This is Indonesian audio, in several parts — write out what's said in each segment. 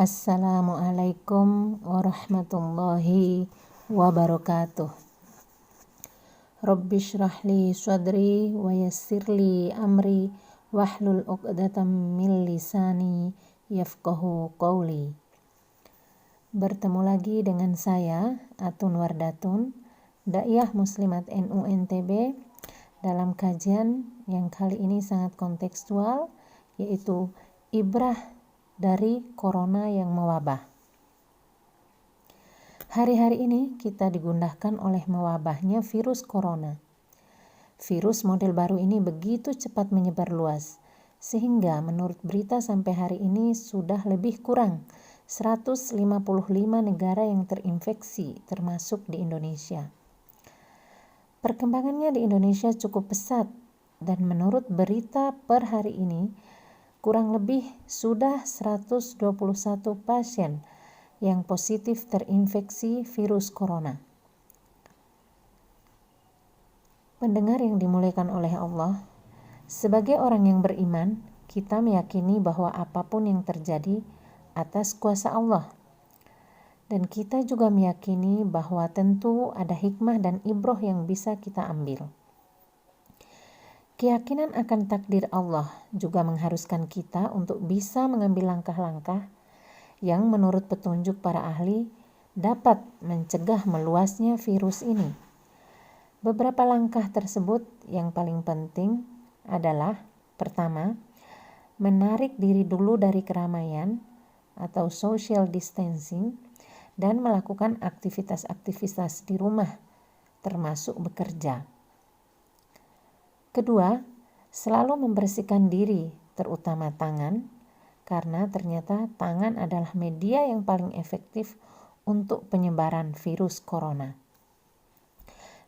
Assalamualaikum warahmatullahi wabarakatuh. Rabbi shrah li sadri wa yassir li amri wahlul 'uqdatam min lisani yafqahu qawli. Bertemu lagi dengan saya Atun Wardatun, Daiyah Muslimat NU NTB, dalam kajian yang kali ini sangat kontekstual, yaitu ibrah dari corona yang mewabah. Hari-hari ini kita digundahkan oleh mewabahnya virus corona. Virus model baru ini begitu cepat menyebar luas, sehingga menurut berita sampai hari ini sudah lebih kurang 155 negara yang terinfeksi, termasuk di Indonesia. Perkembangannya di Indonesia cukup pesat, dan menurut berita per hari ini, kurang lebih sudah 121 pasien yang positif terinfeksi virus corona. Pendengar yang dimuliakan oleh Allah, sebagai orang yang beriman, kita meyakini bahwa apapun yang terjadi atas kuasa Allah. Dan kita juga meyakini bahwa tentu ada hikmah dan ibroh yang bisa kita ambil. Keyakinan akan takdir Allah juga mengharuskan kita untuk bisa mengambil langkah-langkah yang menurut petunjuk para ahli dapat mencegah meluasnya virus ini. Beberapa langkah tersebut yang paling penting adalah: pertama, menarik diri dulu dari keramaian atau social distancing dan melakukan aktivitas-aktivitas di rumah, termasuk bekerja. Kedua, selalu membersihkan diri, terutama tangan, karena ternyata tangan adalah media yang paling efektif untuk penyebaran virus corona.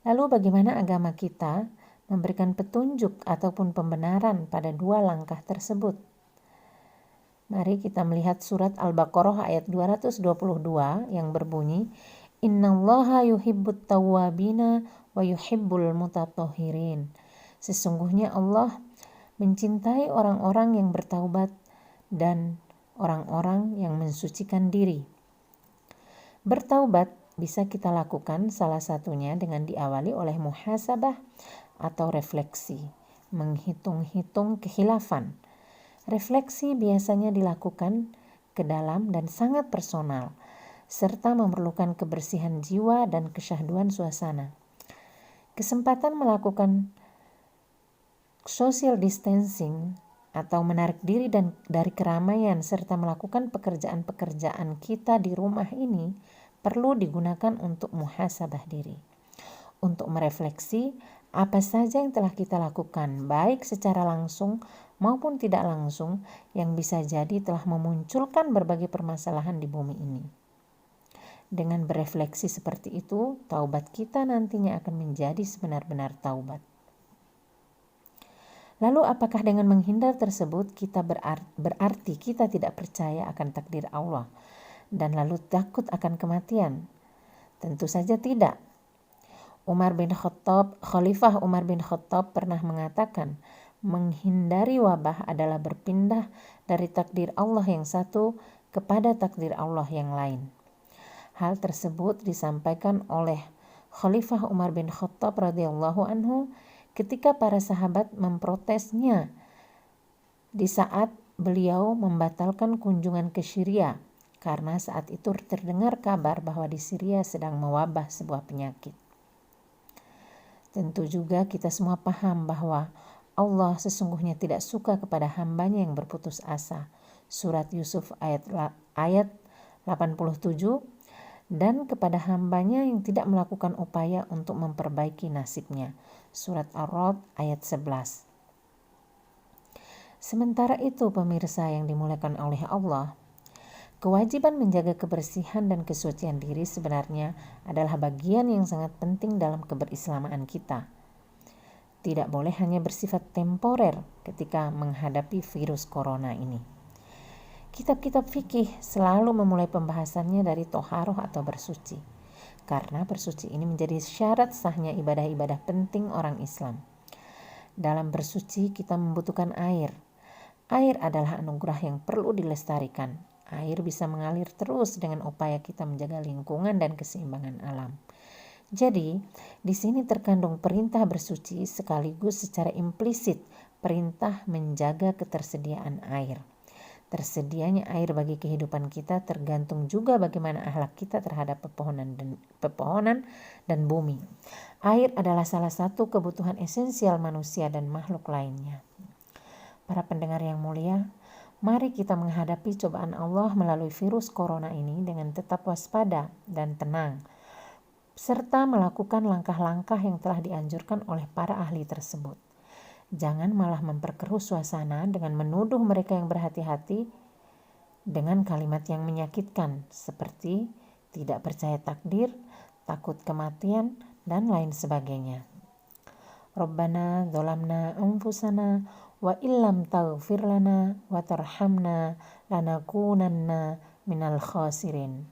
Lalu bagaimana agama kita memberikan petunjuk ataupun pembenaran pada dua langkah tersebut? Mari kita melihat surat Al-Baqarah ayat 222 yang berbunyi, Innallaha yuhibbut tawwabina wa yuhibbul mutatahhirin. Sesungguhnya Allah mencintai orang-orang yang bertaubat dan orang-orang yang mensucikan diri. Bertaubat bisa kita lakukan salah satunya dengan diawali oleh muhasabah atau refleksi, menghitung-hitung kehilafan. Refleksi biasanya dilakukan ke dalam dan sangat personal, serta memerlukan kebersihan jiwa dan kesyahduan suasana. Kesempatan melakukan social distancing atau menarik diri dari keramaian serta melakukan pekerjaan-pekerjaan kita di rumah ini perlu digunakan untuk muhasabah diri, untuk merefleksi apa saja yang telah kita lakukan, baik secara langsung maupun tidak langsung, yang bisa jadi telah memunculkan berbagai permasalahan di bumi ini. Dengan berefleksi seperti itu, taubat kita nantinya akan menjadi sebenar-benar taubat. Lalu apakah dengan menghindar tersebut kita berarti kita tidak percaya akan takdir Allah dan lalu takut akan kematian? Tentu saja tidak. Khalifah Umar bin Khattab pernah mengatakan, menghindari wabah adalah berpindah dari takdir Allah yang satu kepada takdir Allah yang lain. Hal tersebut disampaikan oleh Khalifah Umar bin Khattab radhiyallahu anhu ketika para sahabat memprotesnya di saat beliau membatalkan kunjungan ke Syria karena saat itu terdengar kabar bahwa di Syria sedang mewabah sebuah penyakit. Tentu juga kita semua paham bahwa Allah sesungguhnya tidak suka kepada hambanya yang berputus asa. Surat Yusuf ayat 87, dan kepada hambanya yang tidak melakukan upaya untuk memperbaiki nasibnya. Surat Ar-Ra'd ayat 11. Sementara itu pemirsa yang dimuliakan oleh Allah, kewajiban menjaga kebersihan dan kesucian diri sebenarnya adalah bagian yang sangat penting dalam keberislamaan kita. Tidak boleh hanya bersifat temporer ketika menghadapi virus corona ini. Kitab-kitab fikih selalu memulai pembahasannya dari toharoh atau bersuci, karena bersuci ini menjadi syarat sahnya ibadah-ibadah penting orang Islam. Dalam bersuci kita membutuhkan air. Air adalah anugerah yang perlu dilestarikan. Air bisa mengalir terus dengan upaya kita menjaga lingkungan dan keseimbangan alam. Jadi, di sini terkandung perintah bersuci sekaligus secara implisit perintah menjaga ketersediaan air. Tersedianya air bagi kehidupan kita tergantung juga bagaimana akhlak kita terhadap pepohonan dan bumi. Air adalah salah satu kebutuhan esensial manusia dan makhluk lainnya. Para pendengar yang mulia, mari kita menghadapi cobaan Allah melalui virus corona ini dengan tetap waspada dan tenang, serta melakukan langkah-langkah yang telah dianjurkan oleh para ahli tersebut. Jangan malah memperkeruh suasana dengan menuduh mereka yang berhati-hati dengan kalimat yang menyakitkan seperti tidak percaya takdir, takut kematian, dan lain sebagainya. Rabbana dzalamna anfusana wa illam taghfir lana wa tarhamna lanakunanna minal khasirin.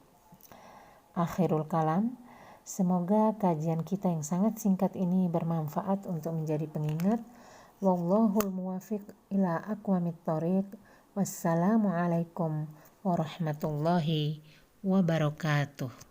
Akhirul kalam, semoga kajian kita yang sangat singkat ini bermanfaat untuk menjadi pengingat. Wallahul muwafiq ila aqwamit thoriq. Wassalamualaikum warahmatullahi wabarakatuh.